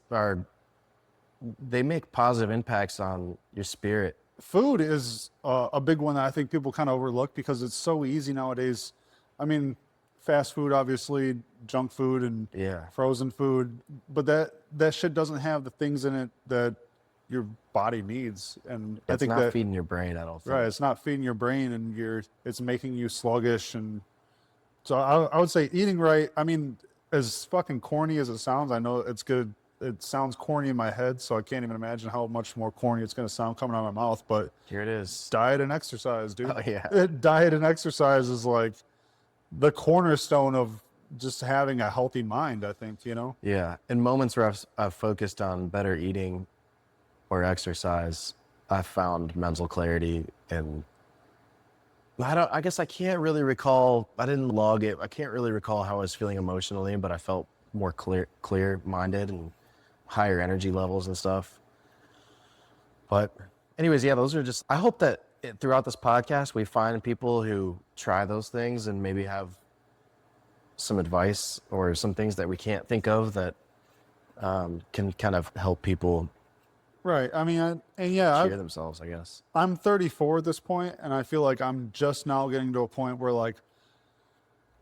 they make positive impacts on your spirit. Food is a big one that I think people kind of overlook because it's so easy nowadays. I mean, fast food, obviously, junk food and frozen food, but that shit doesn't have the things in it that your body needs. And I think not feeding your brain, I don't think. Right, it's not feeding your brain, and it's making you sluggish. And so I would say eating right. I mean, as fucking corny as it sounds, I know it's good. It sounds corny in my head, so I can't even imagine how much more corny it's going to sound coming out of my mouth. But here it is. Diet and exercise, dude. Oh, yeah. Diet and exercise is like the cornerstone of just having a healthy mind, I think, Yeah. In moments where I've focused on better eating or exercise, I've found mental clarity, and I guess I can't really recall, I didn't log it. I can't really recall how I was feeling emotionally, but I felt more clear-minded and higher energy levels and stuff. But anyways, those are just, I hope that throughout this podcast, we find people who try those things and maybe have some advice or some things that we can't think of that can kind of help people Right. I mean, cheer themselves, I guess. I'm 34 at this point, and I feel like I'm just now getting to a point where like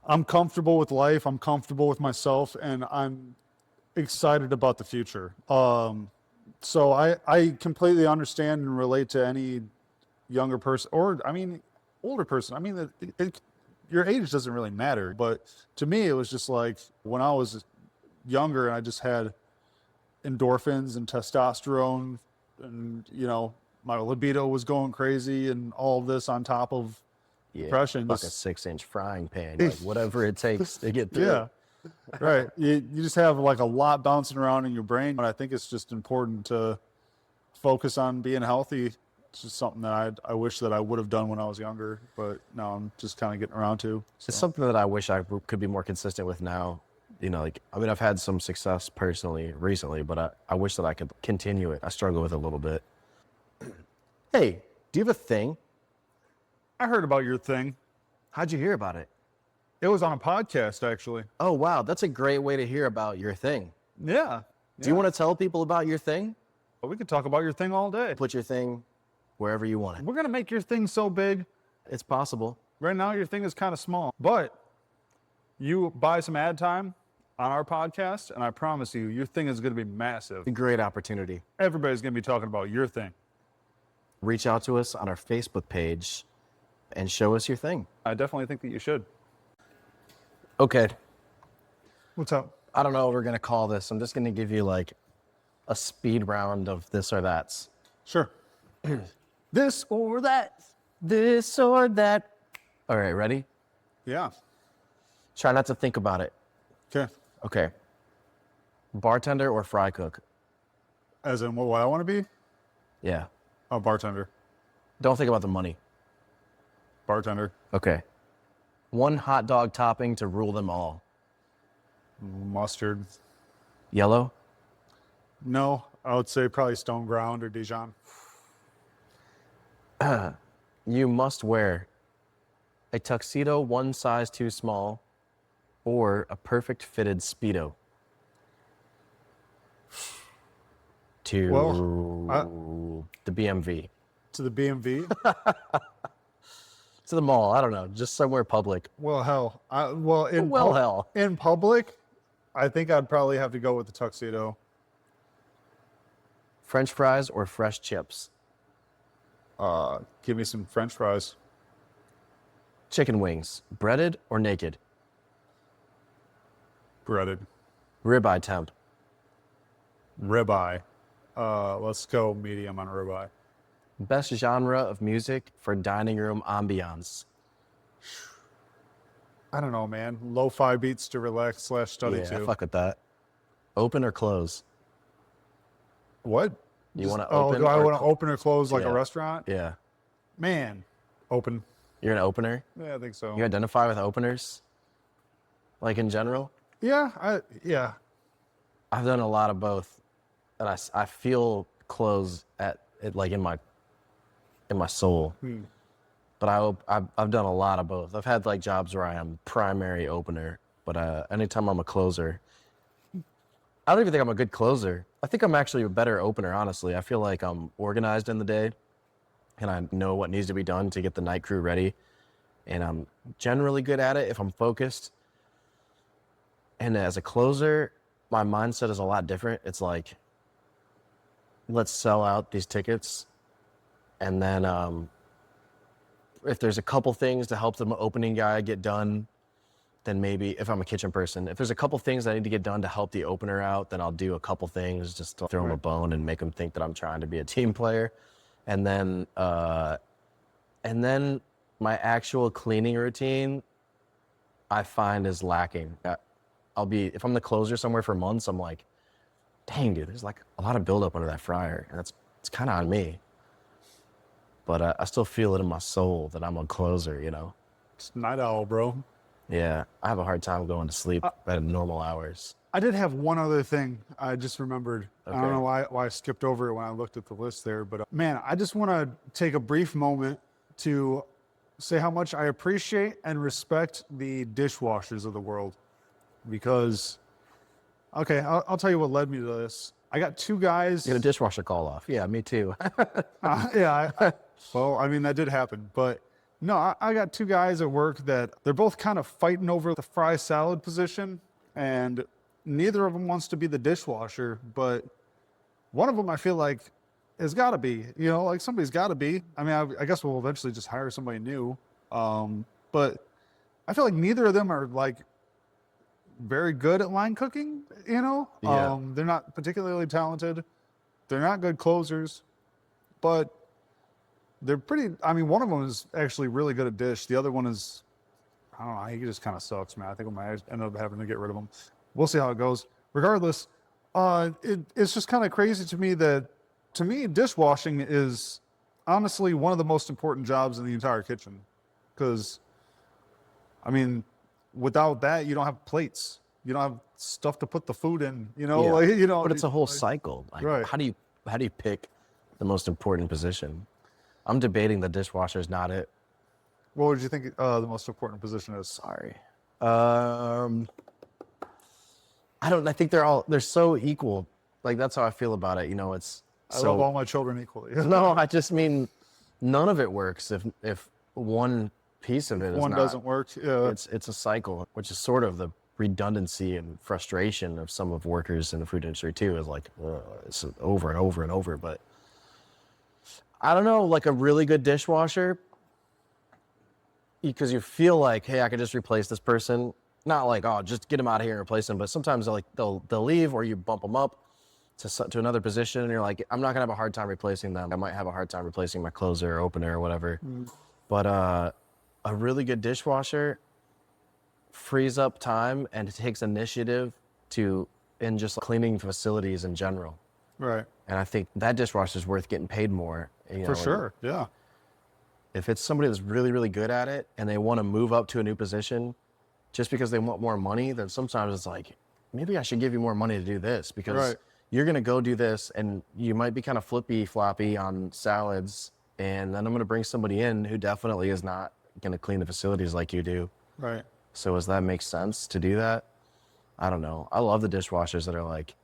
I'm comfortable with life, I'm comfortable with myself, and I'm excited about the future. So I completely understand and relate to any younger person, or I mean, older person. I mean, your age doesn't really matter, but to me, it was just like when I was younger and I just had endorphins and testosterone, and my libido was going crazy, and all of this on top of Yeah, depression. like a 6-inch frying pan, like whatever it takes to get through. Yeah, right. You just have like a lot bouncing around in your brain, but I think it's just important to focus on being healthy. It's just something that I wish that I would have done when I was younger, but now I'm just kind of getting around to. It's So. something that I wish could be more consistent with now. Like, I mean, I've had some success personally recently, but I wish that I could continue it. I struggle with it a little bit. Hey, do you have a thing? I heard about your thing. How'd you hear about it? It was on a podcast, actually. Oh, wow. That's a great way to hear about your thing. Yeah. Do you want to tell people about your thing? We could talk about your thing all day. Put your thing wherever you want it. We're going to make your thing so big. It's possible. Right now, your thing is kind of small, but you buy some ad time on our podcast, and I promise you, your thing is going to be massive. A great opportunity. Everybody's going to be talking about your thing. Reach out to us on our Facebook page and show us your thing. I definitely think that you should. Okay. What's up? I don't know what we're going to call this. I'm just going to give you like a speed round of this or that's. Sure. This or that. This or that. All right, ready? Yeah. Try not to think about it. Okay. Okay. Bartender or fry cook? As in what I want to be? Yeah. A bartender. Don't think about the money. Bartender. Okay. One hot dog topping to rule them all. Mustard. Yellow? No, I would say probably stone ground or Dijon. You must wear a tuxedo one size too small or a perfect fitted Speedo. To the BMV. To the BMV? To the mall. I don't know. Just somewhere public. Well, hell. Hell. In public, I think I'd probably have to go with the tuxedo. French fries or fresh chips? Give me some French fries. Chicken wings. Breaded or naked? Breaded. Ribeye temp. Ribeye. Let's go medium on ribeye. Best genre of music for dining room ambiance? I don't know, man. Lo-fi beats to relax / study Yeah, to. I fuck with that. Open or close? What? You want to Oh, open? do I or want to open or close like Yeah. a restaurant? Yeah. Man, open. You're an opener? Yeah, I think so. You identify with openers? Like in general? Yeah, I've done a lot of both. And I feel close at it, like in my soul. But I've done a lot of both. I've had like jobs where I am primary opener, but anytime I'm a closer, I don't even think I'm a good closer. I think I'm actually a better opener, honestly. I feel like I'm organized in the day and I know what needs to be done to get the night crew ready. And I'm generally good at it if I'm focused. And as a closer, my mindset is a lot different. It's like, let's sell out these tickets. And then if there's a couple things to help the opening guy get done, then maybe if I'm a kitchen person, if there's a couple things I need to get done to help the opener out, then I'll do a couple things just to throw him a bone and make him think that I'm trying to be a team player. And then my actual cleaning routine, I find is lacking. If I'm the closer somewhere for months, I'm like, dang, dude, there's like a lot of buildup under that fryer, and it's kind of on me. But I still feel it in my soul that I'm a closer, you know? it's night owl, bro. Yeah, I have a hard time going to sleep at normal hours. I did have one other thing I just remembered. I don't Okay. know why I skipped over it when I looked at the list there, but man, I just want to take a brief moment to say how much I appreciate and respect the dishwashers of the world. because, okay, I'll tell you what led me to this. I got two guys. Get a dishwasher call off. Yeah, me too. Yeah, well, I mean, that did happen. But no, I got two guys at work that they're both kind of fighting over the fry salad position. And neither of them wants to be the dishwasher. But one of them, I feel like, has got to be. Like somebody's got to be. I mean, I guess we'll eventually just hire somebody new. But I feel like neither of them are like very good at line cooking. Yeah. They're not particularly talented. They're not good closers, but they're pretty. I mean, one of them is actually really good at dish. The other one is, I don't know. He just kind of sucks, man. I think I might end up having to get rid of him. We'll see how it goes. Regardless, it's just kind of crazy to me that, to me, dishwashing is honestly one of the most important jobs in the entire kitchen. Because, I mean, without that, you don't have plates. You don't have stuff to put the food in. Yeah. But it's a whole cycle. Like, right. How do you pick the most important position? I'm debating the dishwasher is not it. What would you think the most important position is? Sorry. I think they're so equal. Like, that's how I feel about it. It's I love all my children equally. No, I just mean none of it works if one piece of it is One not. doesn't work. Yeah. It's a cycle, which is sort of the redundancy and frustration of some of workers in the food industry too, is like, it's over and over and over. But I don't know, like a really good dishwasher, because you feel like, hey, I could just replace this person. Not like, oh, just get them out of here and replace them. But sometimes they'll leave, or you bump them up to another position, and you're like, I'm not gonna have a hard time replacing them. I might have a hard time replacing my closer or opener or whatever. But a really good dishwasher frees up time and it takes initiative in just cleaning facilities in general. Right. And I think that dishwasher is worth getting paid more. For sure. Yeah. If it's somebody that's really, really good at it and they want to move up to a new position just because they want more money, then sometimes it's like, maybe I should give you more money to do this, because you're going to go do this and you might be kind of flippy floppy on salads. And then I'm going to bring somebody in who definitely is not going to clean the facilities like you do. Right. So does that make sense to do that? I don't know. I love the dishwashers that are like,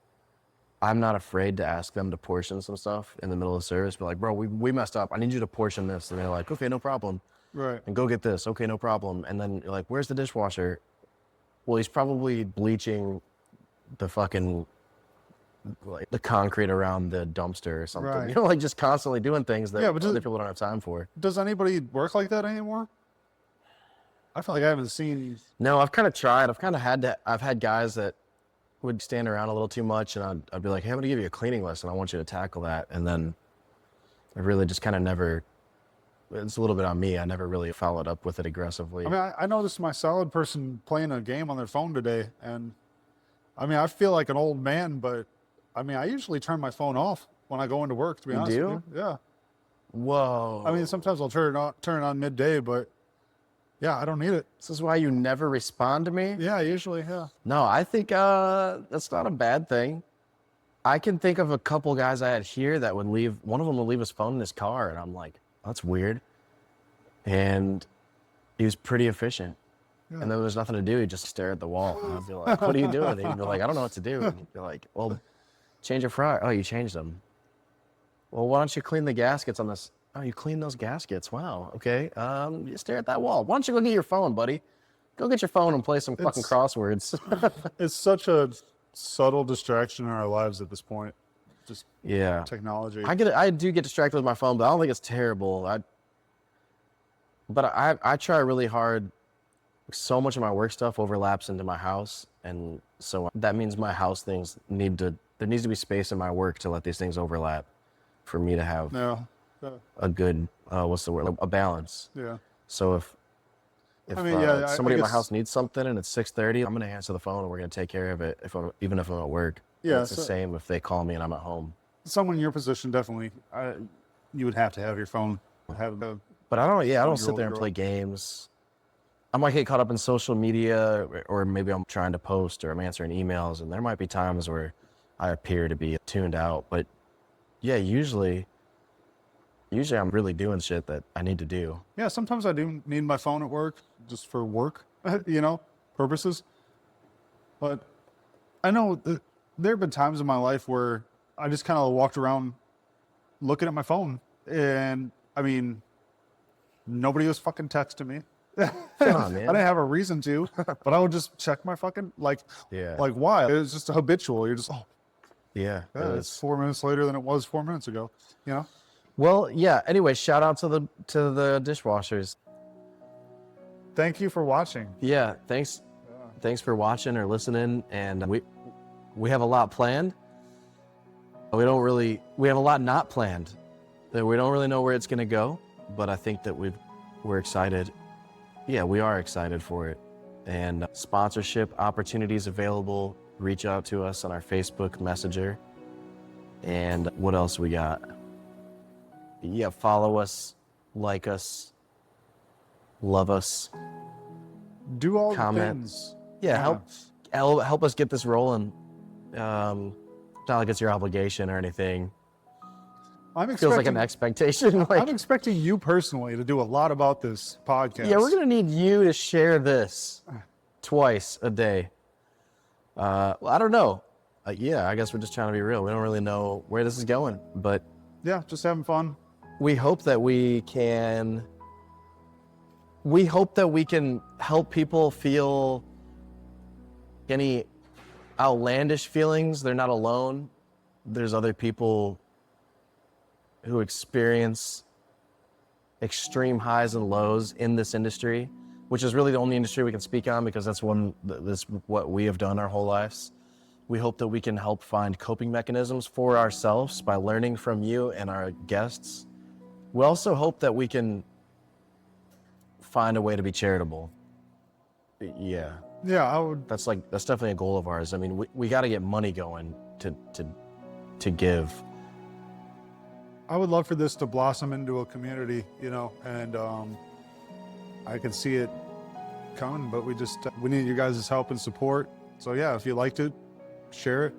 I'm not afraid to ask them to portion some stuff in the middle of service. But like, bro, we messed up. I need you to portion this. And they're like, okay, no problem. Right. And go get this. Okay, no problem. And then you're like, where's the dishwasher? Well, he's probably bleaching the fucking, like, the concrete around the dumpster or something. Right. Like just constantly doing things that but other people don't have time for. Does anybody work like that anymore? I feel like I haven't seen. No, I've kind of tried. I've had guys that would stand around a little too much, and I'd be like, hey, I'm gonna give you a cleaning list and I want you to tackle that. And then I really just kind of never, it's a little bit on me. I never really followed up with it aggressively. I mean, I noticed my salad person playing a game on their phone today, and I mean, I feel like an old man, but I mean, I usually turn my phone off when I go into work, to be honest with you. Yeah. Whoa. I mean, sometimes I'll turn it on midday, but yeah, I don't need it. This is why you never respond to me? Yeah, usually, yeah. No, I think that's not a bad thing. I can think of a couple guys I had here that would leave, one of them would leave his phone in his car, and I'm like, that's weird. And he was pretty efficient. Yeah. And then there's nothing to do. He'd just stare at the wall. And I'd be like, what are you doing? And he'd be like, I don't know what to do. And he'd be like, well, change your fryer. Oh, you changed them. Well, why don't you clean the gaskets on this? Oh, you clean those gaskets. Wow. Okay. You stare at that wall. Why don't you go get your phone, buddy? Go get your phone and play some fucking crosswords. It's such a subtle distraction in our lives at this point. Just technology. I do get distracted with my phone, but I don't think it's terrible. But I try really hard. So much of my work stuff overlaps into my house, and so that means my house things there needs to be space in my work to let these things overlap for me to have a good what's the word, a balance. Yeah. So if somebody in my house needs something and it's 6:30, I'm gonna answer the phone and we're gonna take care of it even if I'm at work. Yeah. It's the same if they call me and I'm at home. Someone in your position, definitely, you would have to have your phone. But I don't sit there and play games. I might get caught up in social media, or maybe I'm trying to post, or I'm answering emails, and there might be times where I appear to be tuned out. But yeah, usually I'm really doing shit that I need to do. Yeah, sometimes I do need my phone at work, just for work, purposes. But I know there have been times in my life where I just kind of walked around looking at my phone, and I mean, nobody was fucking texting me. Come on, man. I didn't have a reason to, but I would just check my fucking like why? It was just habitual. You're just Yeah, it's 4 minutes later than it was 4 minutes ago. You know. Well, yeah. Anyway, shout out to the dishwashers. Thank you for watching. Yeah, thanks. Thanks for watching or listening. And we have a lot planned. We have a lot not planned. That we don't really know where it's gonna go, but I think that we're excited. Yeah, we are excited for it. And sponsorship opportunities available. Reach out to us on our Facebook Messenger. And what else we got? Yeah, follow us, like us, love us. Do all Comment. the things. Yeah, help us get this rolling. It's not like it's your obligation or anything. Feels like an expectation. I'm expecting you personally to do a lot about this podcast. Yeah, we're gonna need you to share this twice a day. Well, I don't know. Yeah, I guess we're just trying to be real. We don't really know where this is going, but yeah, just having fun. we hope that we can help people feel any outlandish feelings. They're not alone. There's other people who experience extreme highs and lows in this industry, which is really the only industry we can speak on because that's what we have done our whole lives. We hope that we can help find coping mechanisms for ourselves by learning from you and our guests. We also hope that we can find a way to be charitable. Yeah. Yeah, That's definitely a goal of ours. I mean, we got to get money going to give. I would love for this to blossom into a community, you know, and I can see it coming, but we need you guys' help and support. So yeah, if you liked it, share it,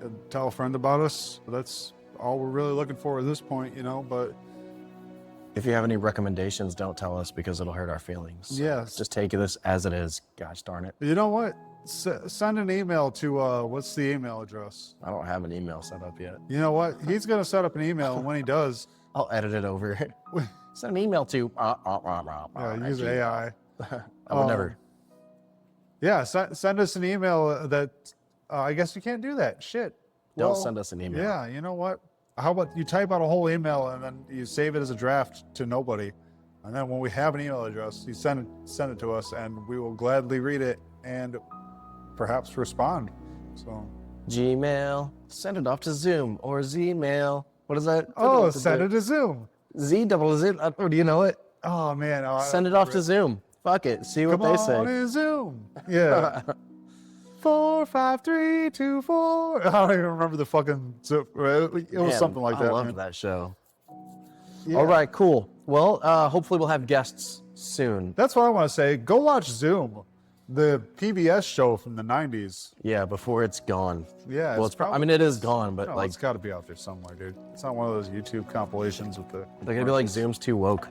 and tell a friend about us. That's all we're really looking for at this point, you know, but If you have any recommendations, don't tell us because it'll hurt our feelings. So yes. just take this as it is. Gosh darn it. You know what? Send an email to, what's the email address? I don't have an email set up yet. You know what? He's going to set up an email, and when he does, I'll edit it over. Send an email to. use AI. I would never. Yeah, send us an email that, I guess you can't do that. Shit. Don't Well, send us an email. Yeah, you know what? How about you type out a whole email and then you save it as a draft to nobody. And then when we have an email address, you send it to us and we will gladly read it and perhaps respond. So Gmail. Send it off to Zoom or Zmail. What is that? Oh, send it to Zoom. Z. Do you know it? Oh man. Send it off to Zoom. Fuck it. See what Come they say. on in Zoom. Yeah. 4, 5, 3, 2, 4. I don't even remember the fucking. It was something like that. I loved man. that show. Yeah. All right, cool. Well, hopefully we'll have guests soon. That's what I want to say. Go watch Zoom, the PBS show from the 90s. Yeah, before it's gone. Yeah. Well, I mean, it is gone, but It's got to be out there somewhere, dude. It's not one of those YouTube compilations with the. they're gonna be like Zoom's too woke.